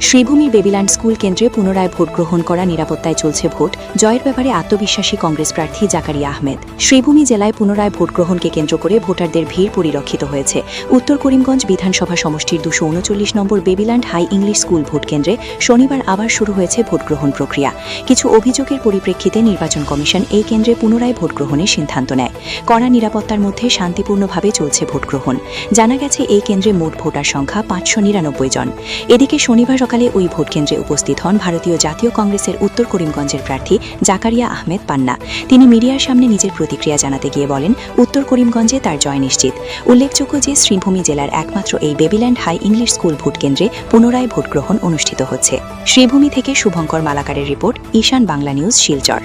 শ্রীভূমির Babyland school কেন্দ্রে পুনরায় vote গ্রহণ করা, নিরাপত্তায় চলছে ভোট, জয়ের ব্যাপারে আত্মবিশ্বাসী কংগ্রেস প্রার্থী জাকারিয়া আহমেদ। শ্রীভূমি জেলায় পুনরায় ভোট গ্রহণকে কেন্দ্র করে ভোটারদের ভিড় পরিলক্ষিত হয়েছে। উত্তর করিমগঞ্জ বিধানসভা সমষ্টির 239 নম্বর বেবিল্যান্ড হাই ইংলিশ স্কুল ভোট কেন্দ্রে শনিবার আবার শুরু হয়েছে ভোট গ্রহণ প্রক্রিয়া। কিছু অভিযোগের পরিপ্রেক্ষিতে নির্বাচন কমিশন এই কেন্দ্রে পুনরায় ভোট গ্রহণের সিদ্ধান্ত নেয়। কড়া নিরাপত্তার মধ্যে শান্তিপূর্ণভাবে চলছে ভোট গ্রহণ। জানা গেছে এই কেন্দ্রে মোট ভোটার সংখ্যা 599 জন। এদিকে শনিবার সকালে ওই ভোট কেন্দ্রে উপস্থিত হন ভারতীয় জাতীয় কংগ্রেসের উত্তর করিমগঞ্জের প্রার্থী জাকারিয়া আহমেদ পান্না। তিনি মিডিয়ার সামনে নিজের প্রতিক্রিয়া জানাতে গিয়ে বলেন, উত্তর করিমগঞ্জে তার জয় নিশ্চিত। উল্লেখযোগ্য যে শ্রীভূমি জেলার একমাত্র এই বেবিল্যান্ড হাই ইংলিশ স্কুল ভোট কেন্দ্রে পুনরায় ভোট গ্রহণ অনুষ্ঠিত হচ্ছে। শ্রীভূমি থেকে শুভঙ্কর মালাকারের রিপোর্ট, ঈশান বাংলা নিউজ, শিলচর।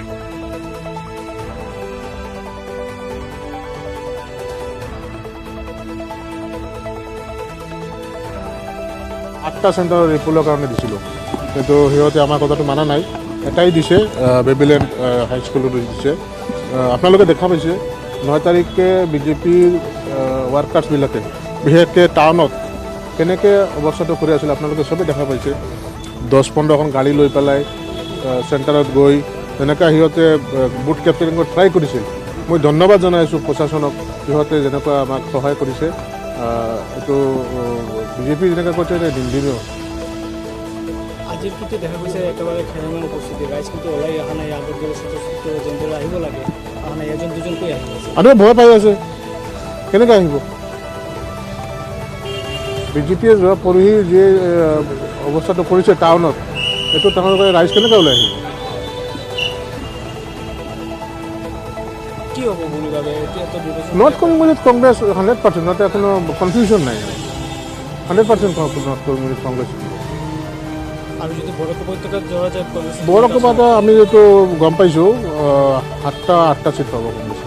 আটটা সেন্টার রিপোর্টের কারণে দিছিল, কিন্তু সিহঁতে আমাৰ কথাটো মানা নাই। এটাই দিছে, বেবিল্যান্ড হাই স্কুলত দিছে। আপোনালোকে দেখা পাইছে 9 তাৰিখে বিজেপিৰ ৱাৰ্কাৰ্ছবিলাকে বিশেষকৈ টাউনত কেনেকৈ অৱস্থাটো কৰি আছিল আপোনালোকে চবেই দেখা পাইছে। 10-15খন গাড়ী লৈ পেলাই চেণ্টাৰত গৈ যেনেকৈ সিহঁতে বুথ কেপ্টেইনিং ট্ৰাই কৰিছিল। মই ধন্যবাদ জনাইছোঁ প্ৰশাসনক, সিহঁতে যেনেকুৱা আমাক সহায় কৰিছে। এইটো বিজেপি যেনেকৈ কৈছে দিনদিনো আজিৰ কিন্তু দেখা গৈছে একেবাৰে খেলামেলা উপস্থিতি, ৰাইজ কিন্তু ওলাই অহা নাই। আগত গ'লে ছোট যোনবোৰ আহিব লাগে অহা নাই, এজন দুজনকৈ আহি আছে। মানুহে ভয় পাই আছে, কেনেকৈ আহিব? বিজেপিয়ে যোৱা পৰহি যি অৱস্থাটো কৰিছে টাউনত, এইটো তেওঁলোকে ৰাইজ কেনেকৈ ওলাই আহিব? কি হ'ব বুলি ভাবে? নৰ্থ কংগ্ৰেছ 100%, তাতে কোনো কনফিউজন নাই। 100% নৰ্থ কংগ্ৰেছ। আৰু যদি বড়ো উপত্যকাত যোৱা যায়, বড়ো উপত্যকা আমি এইটো গম পাইছোঁ 7টা 8টা চিট পাব কংগ্ৰেছ।